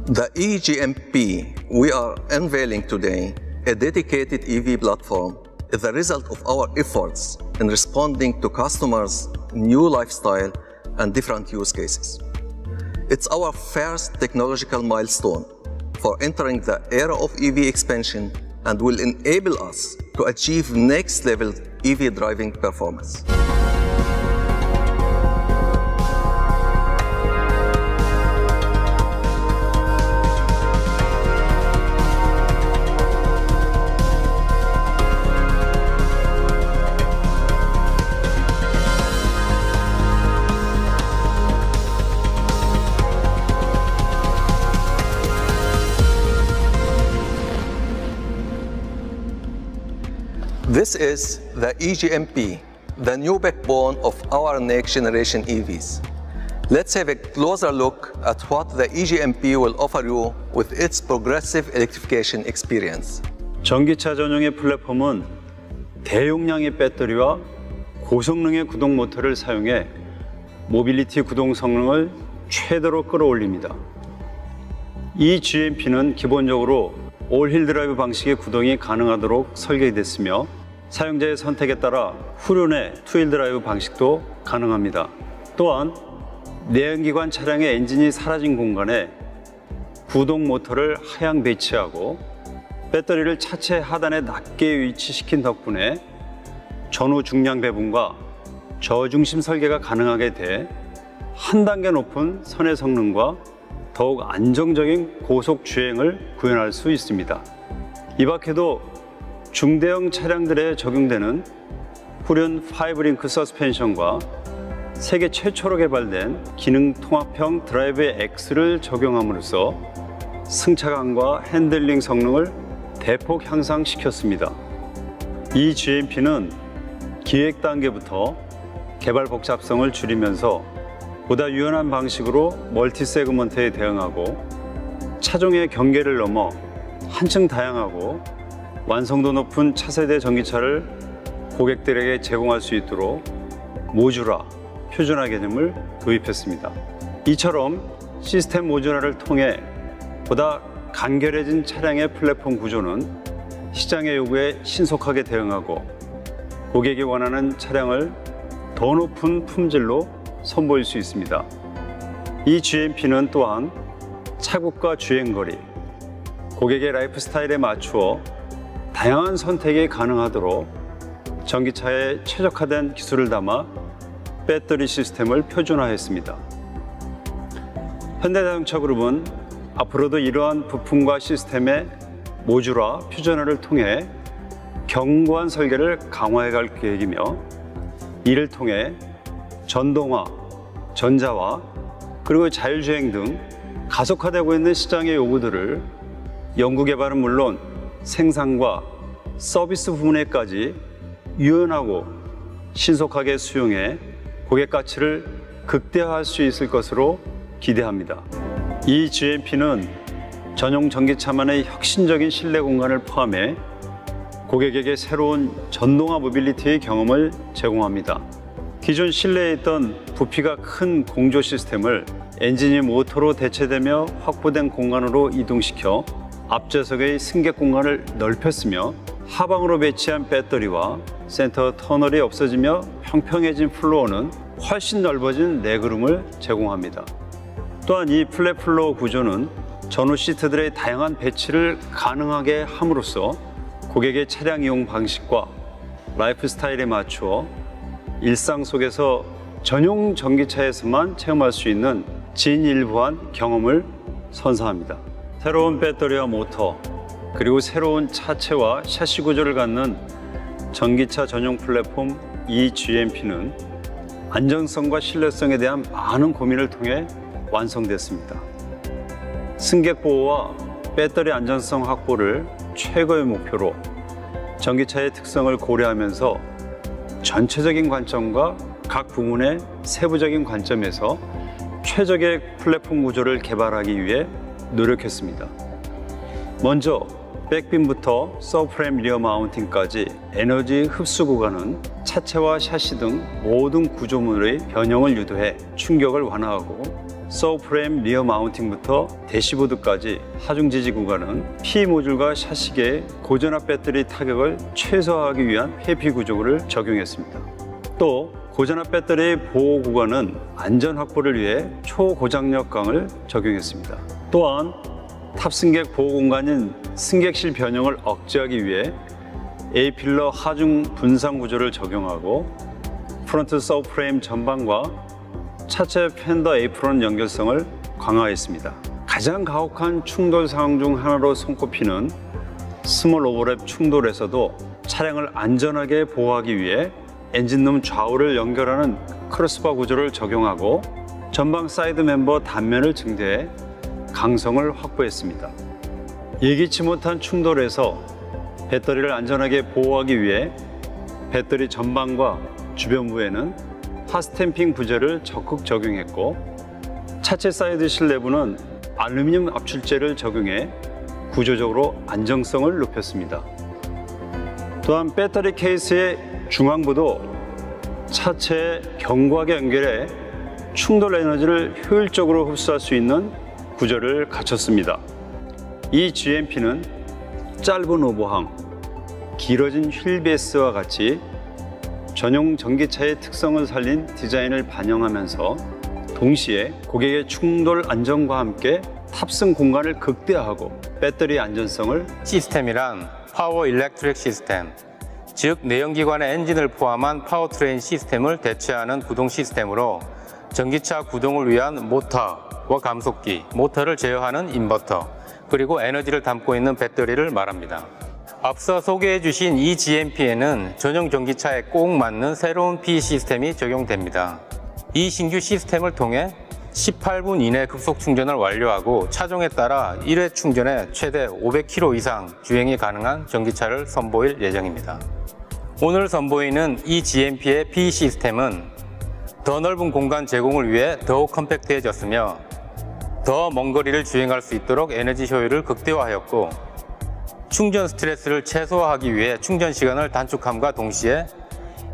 The EGMP we are unveiling today, a dedicated EV platform, is the result of our efforts in responding to customers' new lifestyle and different use cases. It's our first technological milestone for entering the era of EV expansion and will enable us to achieve next-level EV driving performance. This is the EGMP, the new backbone of our next generation EVs. Let's have a closer look at what the EGMP will offer you with its progressive electrification experience. 전기차 전용의 플랫폼은 대용량의 배터리와 고성능의 구동 모터를 사용해 모빌리티 구동 성능을 최대로 끌어올립니다. 이 GMP는 기본적으로 올힐 드라이브 방식의 구동이 가능하도록 설계됐으며 사용자의 선택에 따라 후륜의 투휠 드라이브 방식도 가능합니다. 또한 내연기관 차량의 엔진이 사라진 공간에 구동 모터를 하향 배치하고 배터리를 차체 하단에 낮게 위치시킨 덕분에 전후 중량 배분과 저중심 설계가 가능하게 돼 한 단계 높은 선의 성능과 더욱 안정적인 고속 주행을 구현할 수 있습니다. 이 밖에도 중대형 차량들에 적용되는 후륜 5링크 서스펜션과 세계 최초로 개발된 기능 통합형 드라이브 X를 적용함으로써 승차감과 핸들링 성능을 대폭 향상시켰습니다. 이 GMP는 기획 단계부터 개발 복잡성을 줄이면서 보다 유연한 방식으로 멀티 세그먼트에 대응하고 차종의 경계를 넘어 한층 다양하고 완성도 높은 차세대 전기차를 고객들에게 제공할 수 있도록 모듈화, 표준화 개념을 도입했습니다. 이처럼 시스템 모듈화를 통해 보다 간결해진 차량의 플랫폼 구조는 시장의 요구에 신속하게 대응하고 고객이 원하는 차량을 더 높은 품질로 선보일 수 있습니다. 이 GMP는 또한 차국과 주행거리, 고객의 라이프 스타일에 맞추어 다양한 선택이 가능하도록 전기차에 최적화된 기술을 담아 배터리 시스템을 표준화했습니다. 현대자동차 그룹은 앞으로도 이러한 부품과 시스템의 모듈화, 표준화를 통해 견고한 설계를 강화해 갈 계획이며 이를 통해 전동화, 전자화, 그리고 자율주행 등 가속화되고 있는 시장의 요구들을 연구개발은 물론 생산과 서비스 부분에까지 유연하고 신속하게 수용해 고객 가치를 극대화할 수 있을 것으로 기대합니다. 이 GMP는 전용 전기차만의 혁신적인 실내 공간을 포함해 고객에게 새로운 전동화 모빌리티의 경험을 제공합니다. 기존 실내에 있던 부피가 큰 공조 시스템을 엔진이 모터로 대체되며 확보된 공간으로 이동시켜 앞좌석의 승객 공간을 넓혔으며 하방으로 배치한 배터리와 센터 터널이 없어지며 평평해진 플로어는 훨씬 넓어진 레그룸을 제공합니다. 또한 이 플랫 플로어 구조는 전후 시트들의 다양한 배치를 가능하게 함으로써 고객의 차량 이용 방식과 라이프 스타일에 맞추어 일상 속에서 전용 전기차에서만 체험할 수 있는 진일보한 경험을 선사합니다. 새로운 배터리와 모터, 그리고 새로운 차체와 샤시 구조를 갖는 전기차 전용 플랫폼 EGMP는 안정성과 신뢰성에 대한 많은 고민을 통해 완성됐습니다. 승객 보호와 배터리 안전성 확보를 최고의 목표로 전기차의 특성을 고려하면서 전체적인 관점과 각 부문의 세부적인 관점에서 최적의 플랫폼 구조를 개발하기 위해 노력했습니다. 먼저 백빔부터 서브프레임 리어 마운팅까지 에너지 흡수 구간은 차체와 샤시 등 모든 구조물의 변형을 유도해 충격을 완화하고 서브프레임 리어 마운팅부터 대시보드까지 하중 지지 구간은 P 모듈과 샤시계의 고전압 배터리 타격을 최소화하기 위한 회피 구조를 적용했습니다. 또 고전압 배터리 보호 구간은 안전 확보를 위해 초고장력 강을 적용했습니다. 또한 탑승객 보호 공간인 승객실 변형을 억제하기 위해 A필러 하중 분산 구조를 적용하고 프론트 서브프레임 전방과 차체 팬더 에이프론 연결성을 강화했습니다. 가장 가혹한 충돌 상황 중 하나로 손꼽히는 스몰 오버랩 충돌에서도 차량을 안전하게 보호하기 위해 엔진룸 좌우를 연결하는 크로스바 구조를 적용하고 전방 사이드 멤버 단면을 증대해 강성을 확보했습니다. 예기치 못한 충돌에서 배터리를 안전하게 보호하기 위해 배터리 전방과 주변부에는 핫스탬핑 부재를 적극 적용했고 차체 사이드실 내부는 알루미늄 압출제를 적용해 구조적으로 안정성을 높였습니다. 또한 배터리 케이스의 중앙부도 차체에 견고하게 연결해 충돌 에너지를 효율적으로 흡수할 수 있는 구조를 갖췄습니다. 이 GMP는 짧은 오버항, 길어진 휠베이스와 같이 전용 전기차의 특성을 살린 디자인을 반영하면서 동시에 고객의 충돌 안정과 함께 탑승 공간을 극대화하고 배터리 안전성을 시스템이란 파워 일렉트릭 시스템, 즉 내연기관의 엔진을 포함한 파워트레인 시스템을 대체하는 구동 시스템으로 전기차 구동을 위한 모터와 감속기, 모터를 제어하는 인버터, 그리고 에너지를 담고 있는 배터리를 말합니다. 앞서 소개해 주신 이 GMP에는 전용 전기차에 꼭 맞는 새로운 P 시스템이 적용됩니다. 이 신규 시스템을 통해 18분 이내 급속 충전을 완료하고 차종에 따라 1회 충전에 최대 500km 이상 주행이 가능한 전기차를 선보일 예정입니다. 오늘 선보이는 이 GMP의 P 시스템은 더 넓은 공간 제공을 위해 더욱 컴팩트해졌으며 더 먼 거리를 주행할 수 있도록 에너지 효율을 극대화하였고 충전 스트레스를 최소화하기 위해 충전 시간을 단축함과 동시에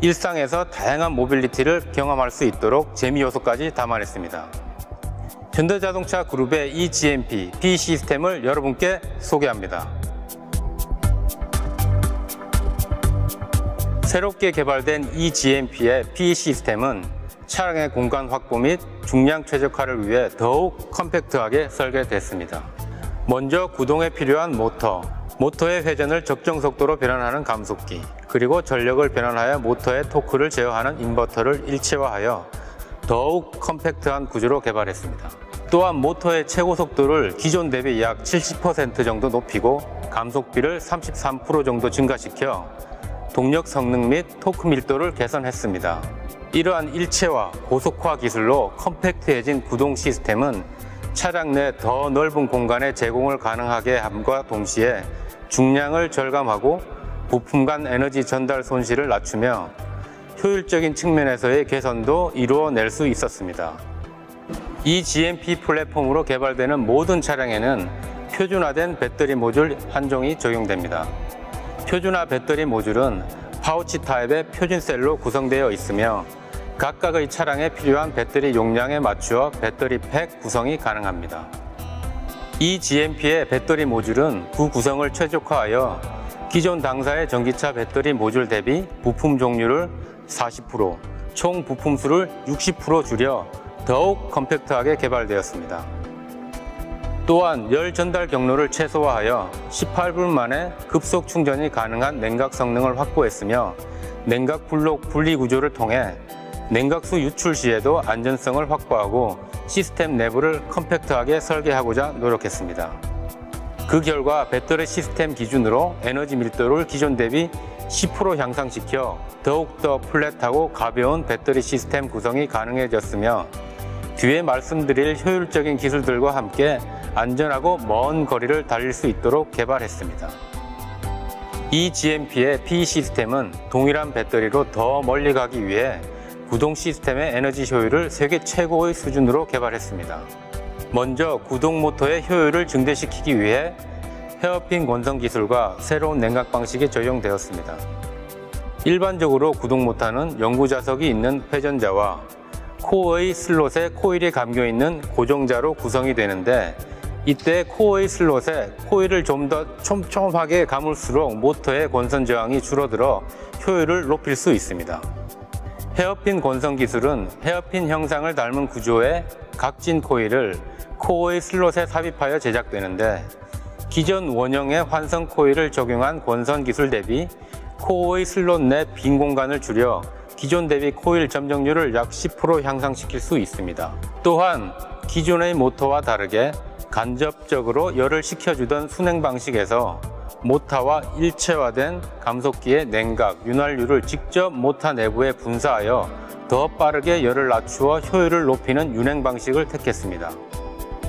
일상에서 다양한 모빌리티를 경험할 수 있도록 재미 요소까지 담아냈습니다. 현대자동차 그룹의 이 GMP P 시스템을 여러분께 소개합니다. 새롭게 개발된 이 GMP의 P 시스템은 차량의 공간 확보 및 중량 최적화를 위해 더욱 컴팩트하게 설계됐습니다. 먼저 구동에 필요한 모터의 회전을 적정 속도로 변환하는 감속기, 그리고 전력을 변환하여 모터의 토크를 제어하는 인버터를 일체화하여 더욱 컴팩트한 구조로 개발했습니다. 또한 모터의 최고 속도를 기존 대비 약 70% 정도 높이고 감속비를 33% 정도 증가시켜 동력 성능 및 토크 밀도를 개선했습니다. 이러한 일체화, 고속화 기술로 컴팩트해진 구동 시스템은 차량 내 더 넓은 공간의 제공을 가능하게 함과 동시에 중량을 절감하고 부품 간 에너지 전달 손실을 낮추며 효율적인 측면에서의 개선도 이루어낼 수 있었습니다. 이 GMP 플랫폼으로 개발되는 모든 차량에는 표준화된 배터리 모듈 한 종이 적용됩니다. 표준화 배터리 모듈은 파우치 타입의 표준셀로 구성되어 있으며 각각의 차량에 필요한 배터리 용량에 맞추어 배터리 팩 구성이 가능합니다. 이 GMP의 배터리 모듈은 그 구성을 최적화하여 기존 당사의 전기차 배터리 모듈 대비 부품 종류를 40%, 총 부품 수를 60% 줄여 더욱 컴팩트하게 개발되었습니다. 또한 열 전달 경로를 최소화하여 18분 만에 급속 충전이 가능한 냉각 성능을 확보했으며 냉각 블록 분리 구조를 통해 냉각수 유출 시에도 안전성을 확보하고 시스템 내부를 컴팩트하게 설계하고자 노력했습니다. 그 결과 배터리 시스템 기준으로 에너지 밀도를 기존 대비 10% 향상시켜 더욱더 플랫하고 가벼운 배터리 시스템 구성이 가능해졌으며 뒤에 말씀드릴 효율적인 기술들과 함께 안전하고 먼 거리를 달릴 수 있도록 개발했습니다. 이 GMP의 P 시스템은 동일한 배터리로 더 멀리 가기 위해 구동 시스템의 에너지 효율을 세계 최고의 수준으로 개발했습니다. 먼저 구동 모터의 효율을 증대시키기 위해 헤어핀 건성 기술과 새로운 냉각 방식이 적용되었습니다. 일반적으로 구동 모터는 연구 좌석이 있는 회전자와 코어의 슬롯에 코일이 감겨 있는 고정자로 구성이 되는데, 이때 코어의 슬롯에 코일을 좀 더 촘촘하게 감을수록 모터의 권선 저항이 줄어들어 효율을 높일 수 있습니다. 헤어핀 권선 기술은 헤어핀 형상을 닮은 구조의 각진 코일을 코어의 슬롯에 삽입하여 제작되는데, 기존 원형의 환성 코일을 적용한 권선 기술 대비 코어의 슬롯 내 빈 공간을 줄여 기존 대비 코일 점정률을 약 10% 향상시킬 수 있습니다. 또한 기존의 모터와 다르게 간접적으로 열을 식혀주던 순행 방식에서 모터와 일체화된 감속기의 냉각, 윤활유를 직접 모터 내부에 분사하여 더 빠르게 열을 낮추어 효율을 높이는 윤행 방식을 택했습니다.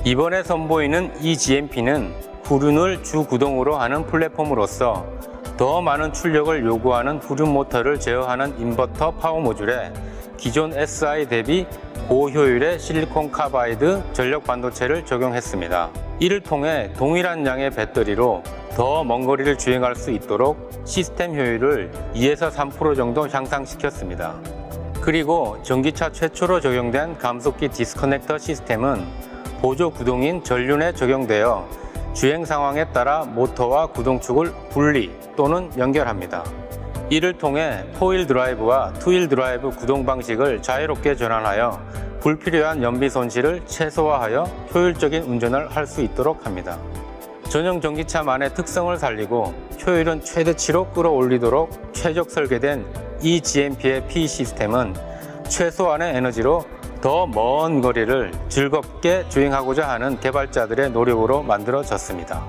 이번에 선보이는 이 GMP는 후륜을 주 구동으로 하는 플랫폼으로서 더 많은 출력을 요구하는 후륜 모터를 제어하는 인버터 파워 모듈에 기존 SI 대비 고효율의 실리콘 카바이드 전력 반도체를 적용했습니다. 이를 통해 동일한 양의 배터리로 더 먼 거리를 주행할 수 있도록 시스템 효율을 2에서 3% 정도 향상시켰습니다. 그리고 전기차 최초로 적용된 감속기 디스커넥터 시스템은 보조 구동인 전륜에 적용되어 주행 상황에 따라 모터와 구동축을 분리 또는 연결합니다. 이를 통해 4휠 드라이브와 2휠 드라이브 구동 방식을 자유롭게 전환하여 불필요한 연비 손실을 최소화하여 효율적인 운전을 할 수 있도록 합니다. 전용 전기차만의 특성을 살리고 효율은 최대치로 끌어올리도록 최적 설계된 이 GMP의 PE 시스템은 최소한의 에너지로 더 먼 거리를 즐겁게 주행하고자 하는 개발자들의 노력으로 만들어졌습니다.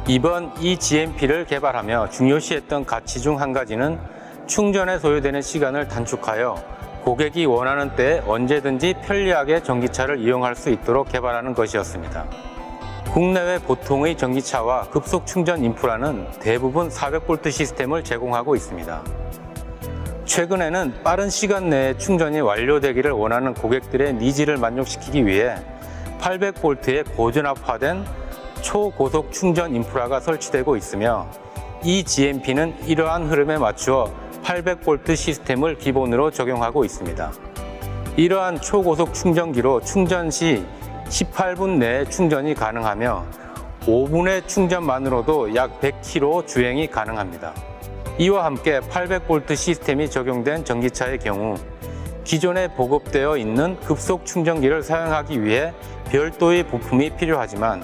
이번 이 GMP를 개발하며 중요시했던 가치 중 한 가지는 충전에 소요되는 시간을 단축하여 고객이 원하는 때에 언제든지 편리하게 전기차를 이용할 수 있도록 개발하는 것이었습니다. 국내외 보통의 전기차와 급속 충전 인프라는 대부분 400V 시스템을 제공하고 있습니다. 최근에는 빠른 시간 내에 충전이 완료되기를 원하는 고객들의 니즈를 만족시키기 위해 800V의 고전압화된 초고속 충전 인프라가 설치되고 있으며, 이 GMP는 이러한 흐름에 맞추어 800V 시스템을 기본으로 적용하고 있습니다. 이러한 초고속 충전기로 충전 시 18분 내에 충전이 가능하며 5분의 충전만으로도 약 100km 주행이 가능합니다. 이와 함께 800V 시스템이 적용된 전기차의 경우 기존에 보급되어 있는 급속 충전기를 사용하기 위해 별도의 부품이 필요하지만,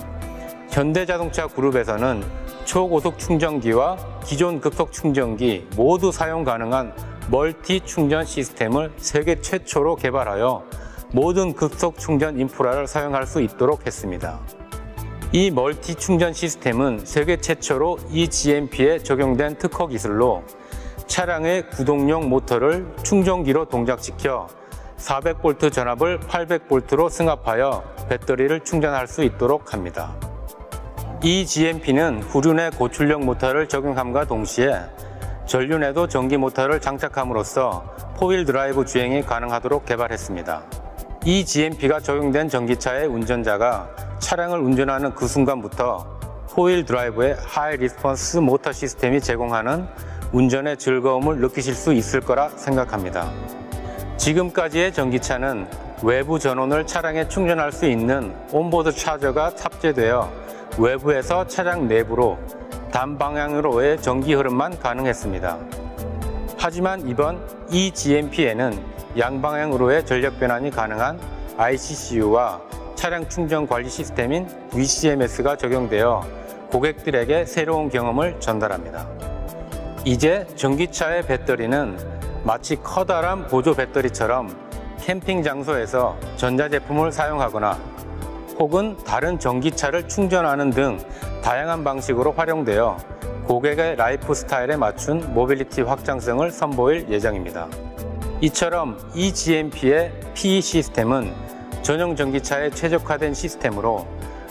현대자동차 그룹에서는 초고속 충전기와 기존 급속 충전기 모두 사용 가능한 멀티 충전 시스템을 세계 최초로 개발하여 모든 급속 충전 인프라를 사용할 수 있도록 했습니다. 이 멀티 충전 시스템은 세계 최초로 이 GMP에 적용된 특허 기술로 차량의 구동용 모터를 충전기로 동작시켜 400V 전압을 800V로 승합하여 배터리를 충전할 수 있도록 합니다. 이 GMP는 후륜에 고출력 모터를 적용함과 동시에 전륜에도 전기 모터를 장착함으로써 4휠 드라이브 주행이 가능하도록 개발했습니다. 이 GMP가 적용된 전기차의 운전자가 차량을 운전하는 그 순간부터 4휠 드라이브의 하이 리스폰스 모터 시스템이 제공하는 운전의 즐거움을 느끼실 수 있을 거라 생각합니다. 지금까지의 전기차는 외부 전원을 차량에 충전할 수 있는 온보드 차저가 탑재되어 외부에서 차량 내부로 단방향으로의 전기 흐름만 가능했습니다. 하지만 이번 이 GMP에는 양방향으로의 전력 변환이 가능한 ICCU와 차량 충전 관리 시스템인 VCMS가 적용되어 고객들에게 새로운 경험을 전달합니다. 이제 전기차의 배터리는 마치 커다란 보조 배터리처럼 캠핑 장소에서 전자제품을 사용하거나 혹은 다른 전기차를 충전하는 등 다양한 방식으로 활용되어 고객의 라이프 스타일에 맞춘 모빌리티 확장성을 선보일 예정입니다. 이처럼 이 GMP의 PE 시스템은 전용 전기차에 최적화된 시스템으로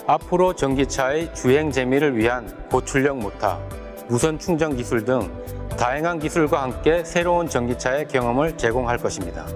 앞으로 전기차의 주행 재미를 위한 고출력 모터, 무선 충전 기술 등 다양한 기술과 함께 새로운 전기차의 경험을 제공할 것입니다.